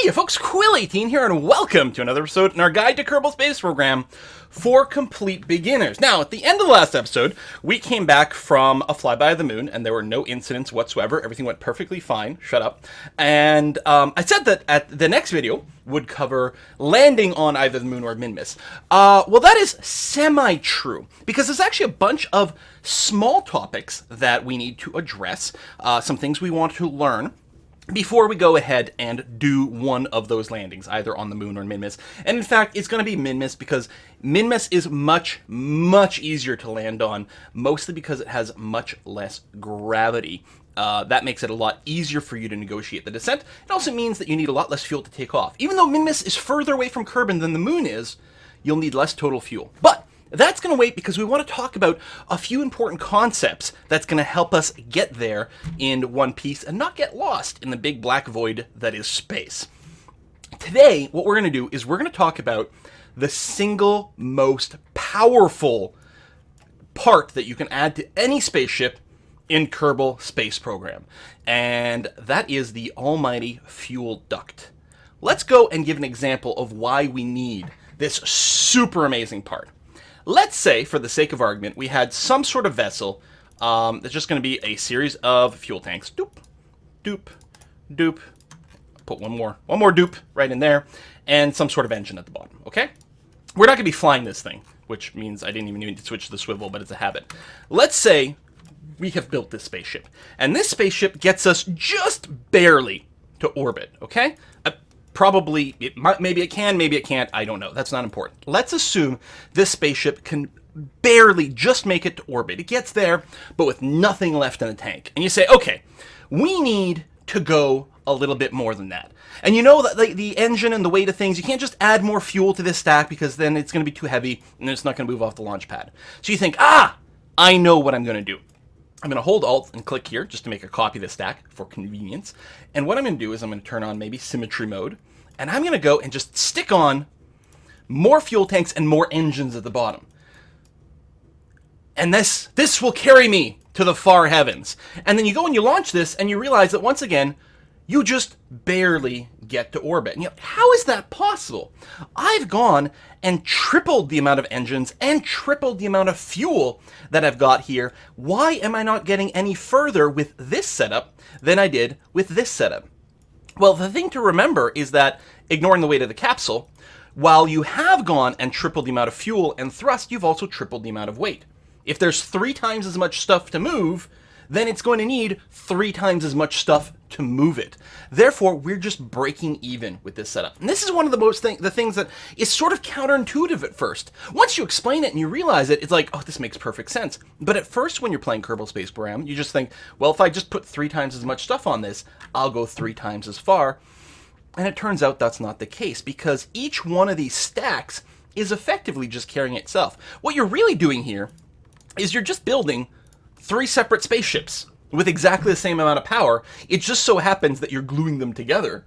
Hey you folks, Quill18 here, and welcome to another episode in our Guide to Kerbal Space Program for complete beginners. Now, at the end of the last episode, we came back from a flyby of the moon, and there were no incidents whatsoever. Everything went perfectly fine. Shut up. And I said that at the next video would cover landing on either the moon or Minmus. Well, that is semi-true, because there's actually a bunch of small topics that we need to address, some things we want to learn before we go ahead and do one of those landings, either on the moon or Minmus. And in fact, it's going to be Minmus because Minmus is much, much easier to land on, mostly because it has much less gravity. That makes it a lot easier for you to negotiate the descent. It also means that you need a lot less fuel to take off. Even though Minmus is further away from Kerbal than the moon is, you'll need less total fuel. But that's going to wait because we want to talk about a few important concepts that's going to help us get there in one piece and not get lost in the big black void that is space. Today, what we're going to do is we're going to talk about the single most powerful part that you can add to any spaceship in Kerbal Space Program, and that is the almighty fuel duct. Let's go and give an example of why we need this super amazing part. Let's say, for the sake of argument, we had some sort of vessel that's just going to be a series of fuel tanks. Doop, doop, doop. Put one more doop right in there, and some sort of engine at the bottom, okay? We're not going to be flying this thing, which means I didn't even need to switch to the swivel, but it's a habit. Let's say we have built this spaceship, and this spaceship gets us just barely to orbit, okay? Probably, maybe it can, maybe it can't, I don't know. That's not important. Let's assume this spaceship can barely just make it to orbit. It gets there, but with nothing left in the tank. And you say, okay, we need to go a little bit more than that. And you know that the engine and the weight of things, you can't just add more fuel to this stack because then it's going to be too heavy and it's not going to move off the launch pad. So you think, I know what I'm going to do. I'm going to hold Alt and click here just to make a copy of the stack for convenience. And what I'm going to do is I'm going to turn on maybe symmetry mode. And I'm going to go and just stick on more fuel tanks and more engines at the bottom. And this will carry me to the far heavens. And then you go and you launch this and you realize that once again, you just barely get to orbit. And how is that possible? I've gone and tripled the amount of engines and tripled the amount of fuel that I've got here. Why am I not getting any further with this setup than I did with this setup? Well, the thing to remember is that, ignoring the weight of the capsule, while you have gone and tripled the amount of fuel and thrust, you've also tripled the amount of weight. If there's 3 times as much stuff to move, then it's going to need 3 times as much stuff to move it. Therefore, we're just breaking even with this setup. And this is one of the things that is sort of counterintuitive at first. Once you explain it and you realize it, it's like, oh, this makes perfect sense. But at first, when you're playing Kerbal Space Program, you just think, well, if I just put 3 times as much stuff on this, I'll go 3 times as far. And it turns out that's not the case, because each one of these stacks is effectively just carrying itself. What you're really doing here is you're just building 3 separate spaceships with exactly the same amount of power. It just so happens that you're gluing them together,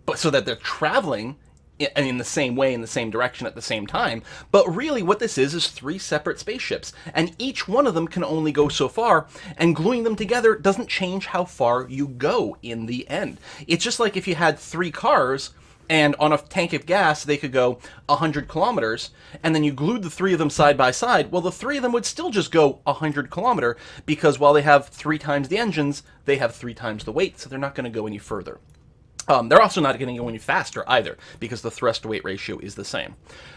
but so that they're traveling in the same way, in the same direction at the same time. But really what this is 3 separate spaceships, and each one of them can only go so far, and gluing them together doesn't change how far you go in the end. It's just like if you had 3 cars, and on a tank of gas, they could go 100 kilometers, and then you glued the 3 of them side by side. Well, the 3 of them would still just go 100 kilometer, because while they have 3 times the engines, they have 3 times the weight, so they're not going to go any further. They're also not going to go any faster either, because the thrust-to-weight ratio is the same.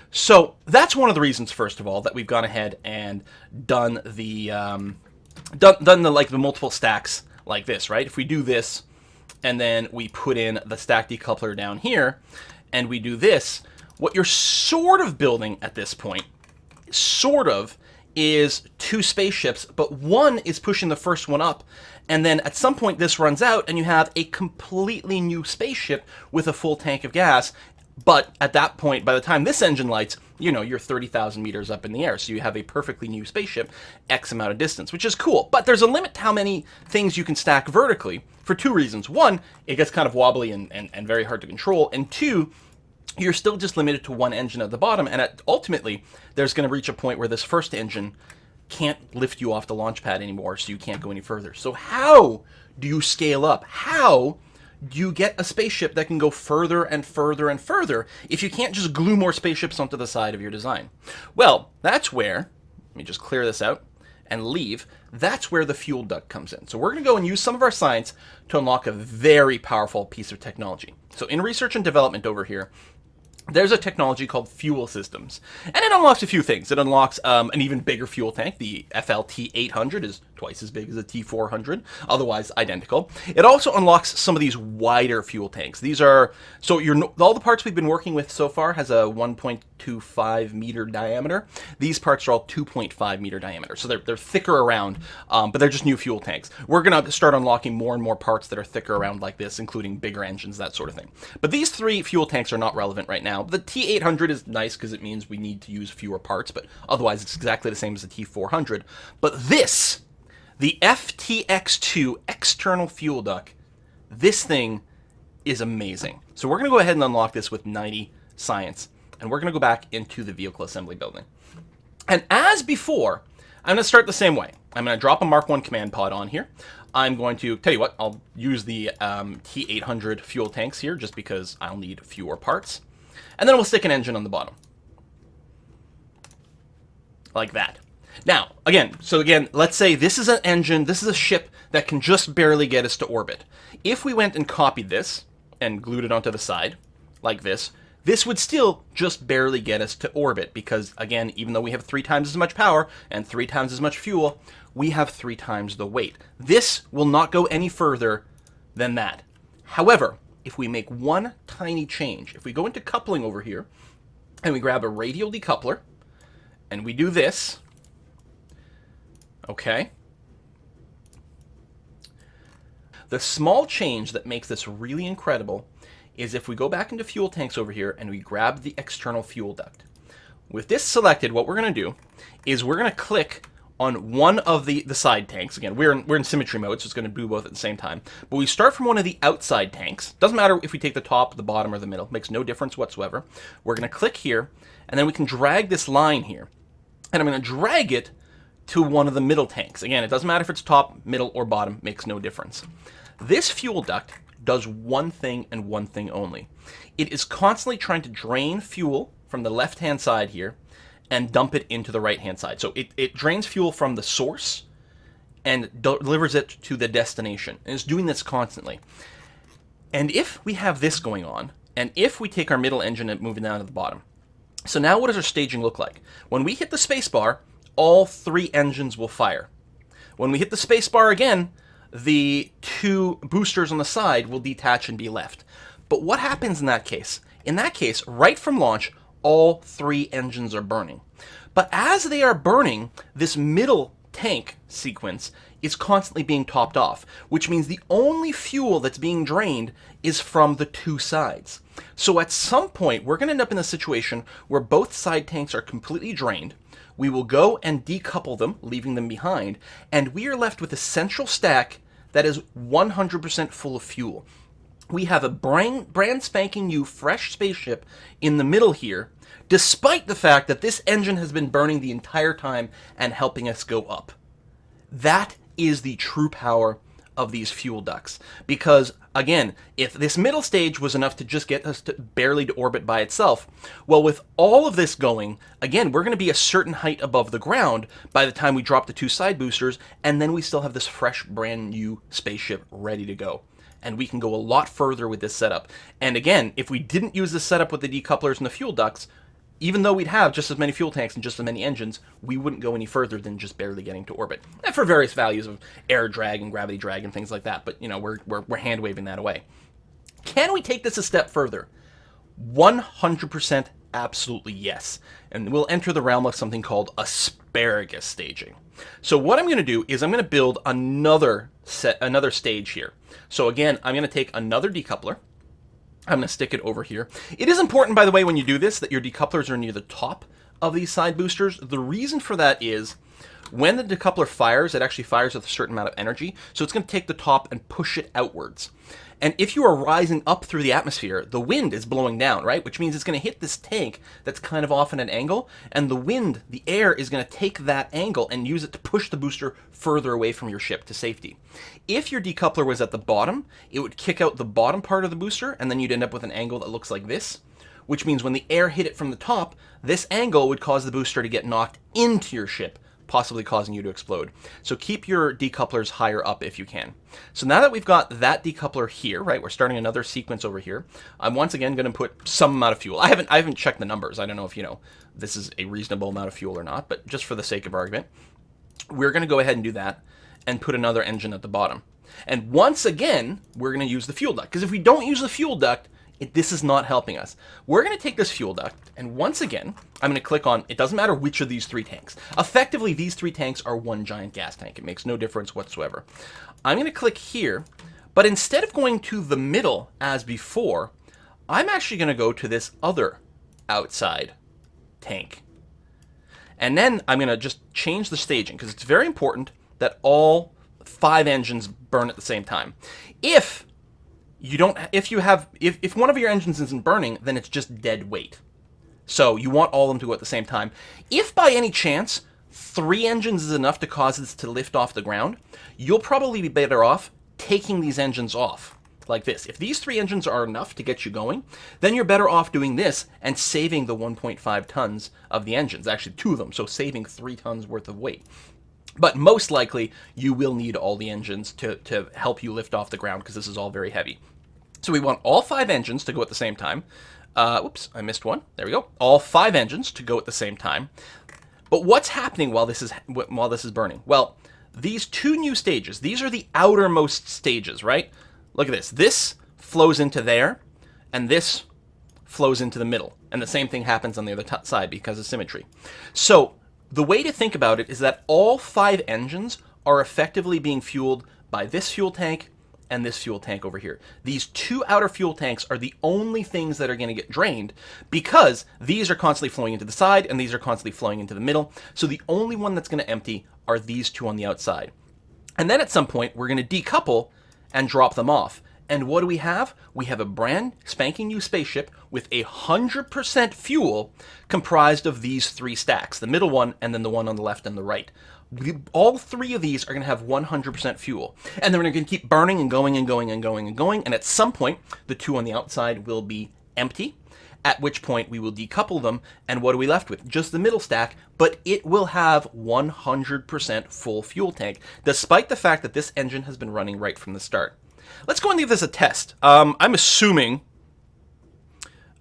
So that's one of the reasons, first of all, that we've gone ahead and done the multiple stacks like this, right? If we do this, and then we put in the stack decoupler down here, and we do this, what you're sort of building at this point, is 2 spaceships, but one is pushing the first one up, and then at some point this runs out, and you have a completely new spaceship with a full tank of gas. But at that point, by the time this engine lights, you're 30,000 meters up in the air, so you have a perfectly new spaceship, X amount of distance, which is cool. But there's a limit to how many things you can stack vertically for 2 reasons. 1, it gets kind of wobbly and very hard to control, and 2, you're still just limited to 1 engine at the bottom, and ultimately, there's going to reach a point where this first engine can't lift you off the launch pad anymore, so you can't go any further. So how do you scale up? How do you get a spaceship that can go further and further and further if you can't just glue more spaceships onto the side of your design? Well, that's where, let me just clear this out and leave, that's where the fuel duct comes in. So we're going to go and use some of our science to unlock a very powerful piece of technology. So in research and development over here, there's a technology called fuel systems, and it unlocks a few things. It unlocks an even bigger fuel tank. The FLT800 is twice as big as a T400, otherwise identical. It also unlocks some of these wider fuel tanks. These are, so all the parts we've been working with so far has a 1.25 meter diameter. These parts are all 2.5 meter diameter, so they're thicker around, but they're just new fuel tanks. We're going to start unlocking more and more parts that are thicker around like this, including bigger engines, that sort of thing. But these three fuel tanks are not relevant right now. The T800 is nice because it means we need to use fewer parts, but otherwise it's exactly the same as the T400. But this, the FTX2 External Fuel Duct, this thing is amazing. So we're going to go ahead and unlock this with 90 science, and we're going to go back into the vehicle assembly building. And as before, I'm going to start the same way. I'm going to drop a Mark 1 command pod on here. I'm going to, tell you what, I'll use the T800 fuel tanks here just because I'll need fewer parts. And then we'll stick an engine on the bottom. Like that. Now, again, let's say this is an engine, this is a ship that can just barely get us to orbit. If we went and copied this and glued it onto the side, like this would still just barely get us to orbit because, again, even though we have 3 times as much power and 3 times as much fuel, we have 3 times the weight. This will not go any further than that. However, if we make one tiny change, if we go into coupling over here and we grab a radial decoupler and we do this, okay, the small change that makes this really incredible is if we go back into fuel tanks over here and we grab the external fuel duct. With this selected, what we're going to do is we're going to click on one of the side tanks. Again, we're in symmetry mode, so it's going to do both at the same time. But we start from one of the outside tanks. Doesn't matter if we take the top, the bottom, or the middle. Makes no difference whatsoever. We're going to click here, and then we can drag this line here. And I'm going to drag it to one of the middle tanks. Again, it doesn't matter if it's top, middle, or bottom. Makes no difference. This fuel duct does one thing and one thing only. It is constantly trying to drain fuel from the left-hand side here and dump it into the right-hand side. So it drains fuel from the source and delivers it to the destination. And it's doing this constantly. And if we have this going on, and if we take our middle engine and move it down to the bottom, so now what does our staging look like? When we hit the spacebar, all 3 engines will fire. When we hit the spacebar again, the 2 boosters on the side will detach and be left. But what happens in that case? In that case, right from launch, all 3 engines are burning. But as they are burning, this middle tank sequence is constantly being topped off, which means the only fuel that's being drained is from the 2 sides. So at some point, we're going to end up in a situation where both side tanks are completely drained. We will go and decouple them, leaving them behind, and we are left with a central stack that is 100% full of fuel. We have a brand spanking new fresh spaceship in the middle here, despite the fact that this engine has been burning the entire time and helping us go up. That is the true power of these fuel ducts. Because, again, if this middle stage was enough to just get us to barely to orbit by itself, well, with all of this going, again, we're going to be a certain height above the ground by the time we drop the 2 side boosters, and then we still have this fresh, brand new spaceship ready to go. And we can go a lot further with this setup. And again, if we didn't use this setup with the decouplers and the fuel ducts, even though we'd have just as many fuel tanks and just as many engines, we wouldn't go any further than just barely getting to orbit. And for various values of air drag and gravity drag and things like that, but, you know, we're hand-waving that away. Can we take this a step further? 100% absolutely yes. And we'll enter the realm of something called Asparagus staging. So what I'm going to do is I'm going to build another stage here. So again, I'm going to take another decoupler. I'm going to stick it over here. It is important, by the way, when you do this, that your decouplers are near the top of these side boosters. The reason for that is When the decoupler fires, it actually fires with a certain amount of energy, so it's going to take the top and push it outwards. And if you are rising up through the atmosphere, the wind is blowing down, right? Which means it's going to hit this tank that's kind of off at an angle, and the wind, the air, is going to take that angle and use it to push the booster further away from your ship to safety. If your decoupler was at the bottom, it would kick out the bottom part of the booster, and then you'd end up with an angle that looks like this, which means when the air hit it from the top, this angle would cause the booster to get knocked into your ship, possibly causing you to explode. So keep your decouplers higher up if you can. So now that we've got that decoupler here, right, we're starting another sequence over here. I'm once again going to put some amount of fuel. I haven't checked the numbers. I don't know if, this is a reasonable amount of fuel or not, but just for the sake of argument, we're going to go ahead and do that and put another engine at the bottom. And once again, we're going to use the fuel duct, because if we don't use the fuel duct, this is not helping us. We're going to take this fuel duct, and once again, I'm going to click on, it doesn't matter which of these 3 tanks. Effectively, these 3 tanks are one giant gas tank. It makes no difference whatsoever. I'm going to click here, but instead of going to the middle as before, I'm actually going to go to this other outside tank. And then I'm going to just change the staging, because it's very important that all 5 engines burn at the same time. If one of your engines isn't burning, then it's just dead weight. So you want all of them to go at the same time. If by any chance 3 engines is enough to cause this to lift off the ground, you'll probably be better off taking these engines off like this. If these 3 engines are enough to get you going, then you're better off doing this and saving the 1.5 tons of the engines, actually 2 of them, so saving 3 tons worth of weight. But most likely, you will need all the engines to help you lift off the ground, because this is all very heavy. So we want all 5 engines to go at the same time. Oops, I missed one. There we go. All 5 engines to go at the same time. But what's happening while this is burning? Well, these 2 new stages, these are the outermost stages, right? Look at this. This flows into there, and this flows into the middle. And the same thing happens on the other side because of symmetry. So the way to think about it is that all 5 engines are effectively being fueled by this fuel tank and this fuel tank over here. These 2 outer fuel tanks are the only things that are going to get drained, because these are constantly flowing into the side and these are constantly flowing into the middle. So the only one that's going to empty are these 2 on the outside. And then at some point, we're going to decouple and drop them off. And what do we have? We have a brand spanking new spaceship with 100% fuel comprised of these 3 stacks, the middle one and then the one on the left and the right. All 3 of these are going to have 100% fuel. And they're going to keep burning and going and going and going and going. And at some point, the 2 on the outside will be empty, at which point we will decouple them. And what are we left with? Just the middle stack, but it will have 100% full fuel tank, despite the fact that this engine has been running right from the start. Let's go and give this a test. I'm assuming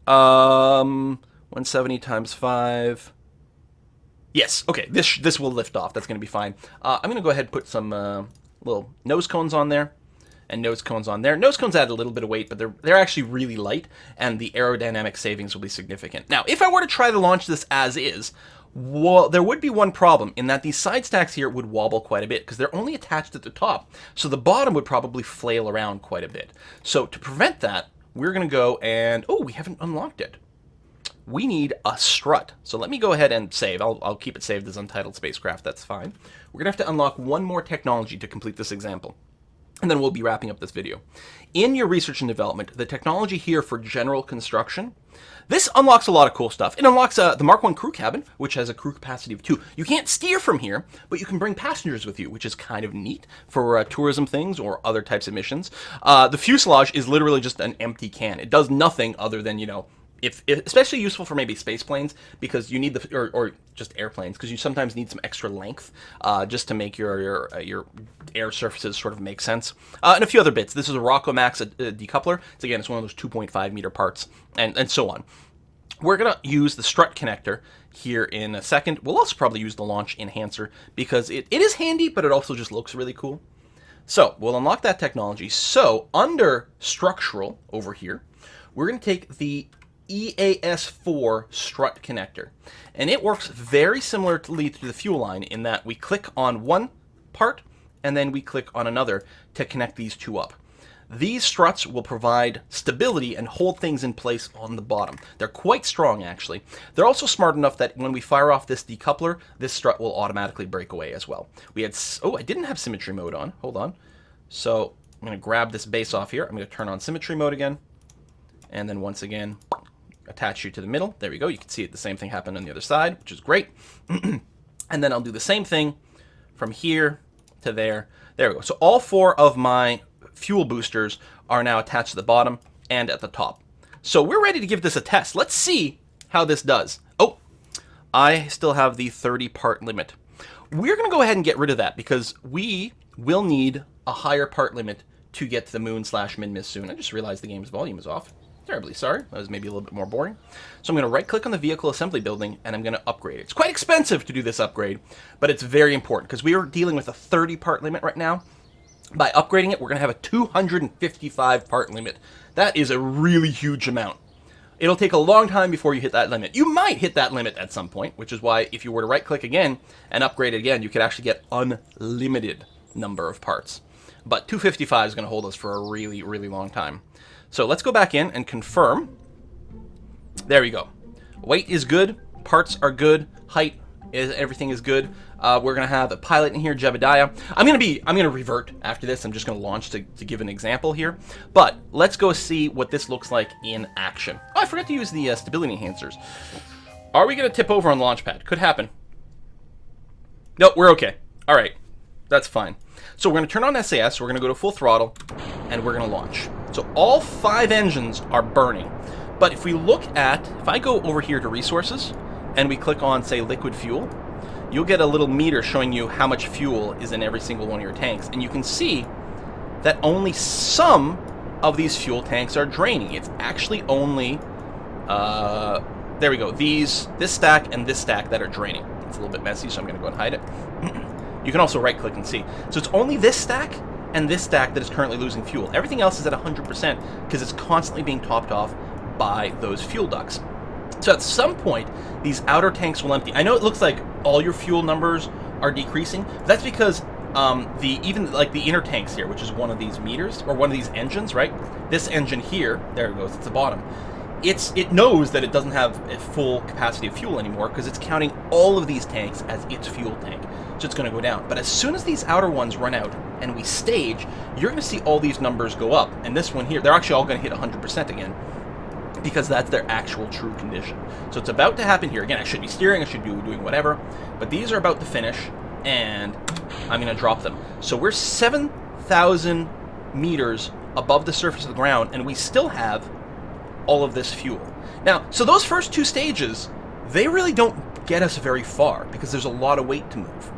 170 times 5. Yes, okay, this will lift off. That's going to be fine. I'm going to go ahead and put some little nose cones on there and nose cones on there. Nose cones add a little bit of weight, but they're actually really light, and the aerodynamic savings will be significant. Now, if I were to try to launch this as is, well, there would be one problem in that these side stacks here would wobble quite a bit because they're only attached at the top. So the bottom would probably flail around quite a bit. So to prevent that, we're going to go and, oh, we haven't unlocked it. We need a strut. So let me go ahead and save. I'll keep it saved as Untitled Spacecraft. That's fine. We're going to have to unlock one more technology to complete this example, and then we'll be wrapping up this video. In your research and development, the technology here for general construction, this unlocks a lot of cool stuff. It unlocks the Mark I crew cabin, which has a crew capacity of 2. You can't steer from here, but you can bring passengers with you, which is kind of neat for tourism things or other types of missions. The fuselage is literally just an empty can. It does nothing other than, if especially useful for maybe space planes, because you need or just airplanes, because you sometimes need some extra length just to make your air surfaces sort of make sense, and a few other bits. This is a Rockomax decoupler. It's one of those 2.5 meter parts, and so on. We're gonna use the strut connector here in a second. We'll also probably use the launch enhancer because it is handy, but it also just looks really cool. So we'll unlock that technology. So under structural over here, we're gonna take the EAS4 strut connector, and it works very similarly to the fuel line in that we click on one part and then we click on another to connect these 2 up. These struts will provide stability and hold things in place on the bottom. They're quite strong, actually. They're also smart enough that when we fire off this decoupler, this strut will automatically break away as well. We had, oh, I didn't have symmetry mode on. Hold on. So I'm going to grab this base off here. I'm going to turn on symmetry mode again. And then once again, attach you to the middle. There we go. You can see it, the same thing happened on the other side, which is great. And then I'll do the same thing from here to there. There we go. So all 4 of my fuel boosters are now attached to the bottom and at the top. So we're ready to give this a test. Let's see how this does. Oh, I still have the 30 part limit. We're going to go ahead and get rid of that because we will need a higher part limit to get to the moon/Minmus soon. I just realized the game's volume is off. Terribly sorry. That was maybe a little bit more boring. So I'm going to right click on the vehicle assembly building and I'm going to upgrade it. It's quite expensive to do this upgrade, but it's very important because we are dealing with a 30 part limit right now. By upgrading it, we're going to have a 255 part limit. That is a really huge amount. It'll take a long time before you hit that limit. You might hit that limit at some point, which is why if you were to right click again and upgrade it again, you could actually get unlimited number of parts. But 255 is going to hold us for a really, really long time. So let's go back in and confirm. There we go. Weight is good. Parts are good. Height is, everything is good. We're going to have a pilot in here, Jebediah. I'm going to revert after this. I'm just going to launch to give an example here. But let's go see what this looks like in action. Oh, I forgot to use the stability enhancers. Are we going to tip over on Launchpad? Could happen. No, we're okay. All right. That's fine. So we're going to turn on SAS. We're going to go to full throttle, and we're going to launch. So all 5 engines are burning. But if we look at, if I go over here to resources, and we click on, say, liquid fuel, you'll get a little meter showing you how much fuel is in every single one of your tanks. And you can see that only some of these fuel tanks are draining. It's actually only, there we go, this stack and this stack that are draining. It's a little bit messy, so I'm going to go and hide it. You can also right-click and see. So it's only this stack and this stack that is currently losing fuel. Everything else is at 100% because it's constantly being topped off by those fuel ducts. So at some point, these outer tanks will empty. I know it looks like all your fuel numbers are decreasing. That's because even the inner tanks here, which is one of these meters, or one of these engines, right? This engine here, there it goes, it's the bottom. It knows that it doesn't have a full capacity of fuel anymore because it's counting all of these tanks as its fuel tank. So it's going to go down. But as soon as these outer ones run out and we stage, you're going to see all these numbers go up. And this one here, they're actually all going to hit 100% again because that's their actual true condition. So it's about to happen here. Again, I should be steering, I should be doing whatever. But these are about to finish and I'm going to drop them. So we're 7,000 meters above the surface of the ground and we still have all of this fuel. Now, so those first 2 stages, they really don't get us very far because there's a lot of weight to move.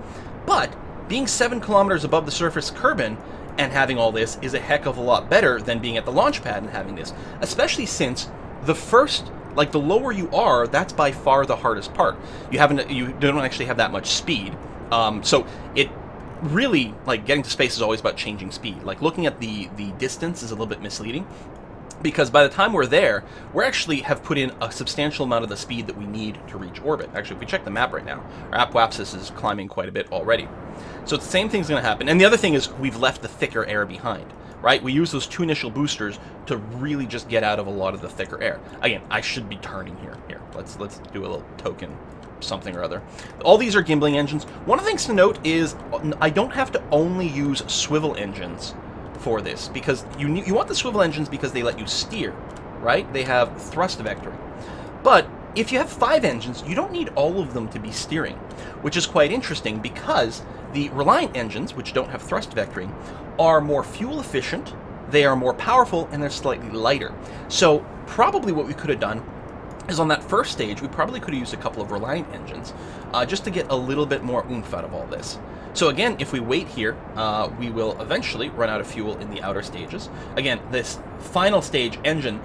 But being 7 kilometers above the surface of Kerbal and having all this is a heck of a lot better than being at the launch pad and having this, especially since the first, like the lower you are, that's by far the hardest part. You don't actually have that much speed. So it really, like getting to space is always about changing speed. Like looking at the distance is a little bit misleading. Because by the time we're there, we actually have put in a substantial amount of the speed that we need to reach orbit. Actually, if we check the map right now, our Asparagus is climbing quite a bit already. So the same thing's going to happen. And the other thing is we've left the thicker air behind, right? We use those 2 initial boosters to really just get out of a lot of the thicker air. Again, I should be turning here. Here, let's do a little token something or other. All these are gimbling engines. One of the things to note is I don't have to only use swivel engines for this, because you want the swivel engines because they let you steer, right? They have thrust vectoring. But if you have 5 engines, you don't need all of them to be steering, which is quite interesting because the Reliant engines, which don't have thrust vectoring, are more fuel efficient, they are more powerful, and they're slightly lighter. So probably what we could have done is on that first stage, we probably could have used a couple of Reliant engines just to get a little bit more oomph out of all this. So again, if we wait here, we will eventually run out of fuel in the outer stages. Again, this final stage engine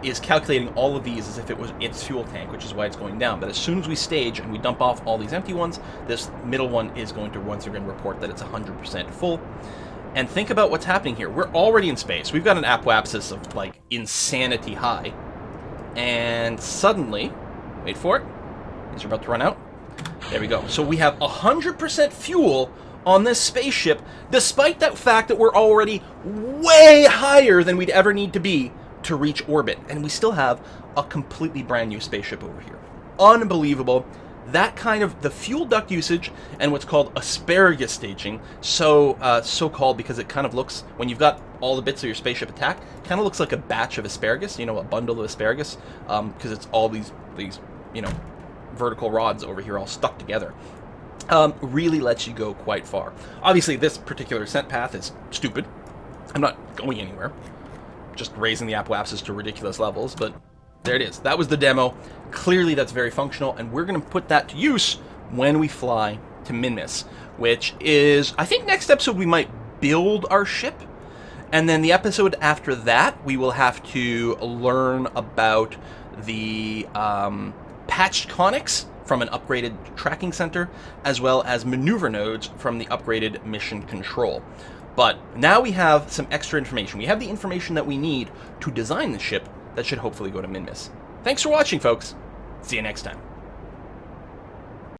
is calculating all of these as if it was its fuel tank, which is why it's going down. But as soon as we stage and we dump off all these empty ones, this middle one is going to once again report that it's 100% full. And think about what's happening here. We're already in space. We've got an apoapsis of like insanity high. And suddenly, wait for it, these are about to run out. There we go. So we have 100% fuel on this spaceship, despite that fact that we're already way higher than we'd ever need to be to reach orbit. And we still have a completely brand new spaceship over here. Unbelievable. That kind of, the fuel duct usage and what's called asparagus staging, so called because it kind of looks, when you've got all the bits of your spaceship attack, kind of looks like a batch of asparagus, you know, a bundle of asparagus, because it's all these, you know, vertical rods over here all stuck together. Really lets you go quite far. Obviously, this particular ascent path is stupid. I'm not going anywhere. Just raising the apoapsis to ridiculous levels, but there it is. That was the demo. Clearly, that's very functional, and we're going to put that to use when we fly to Minmus, which is, I think next episode we might build our ship, and then the episode after that, we will have to learn about the patched conics from an upgraded tracking center, as well as maneuver nodes from the upgraded mission control. But now we have some extra information. We have the information that we need to design the ship that should hopefully go to Minmus. Thanks for watching, folks. See you next time.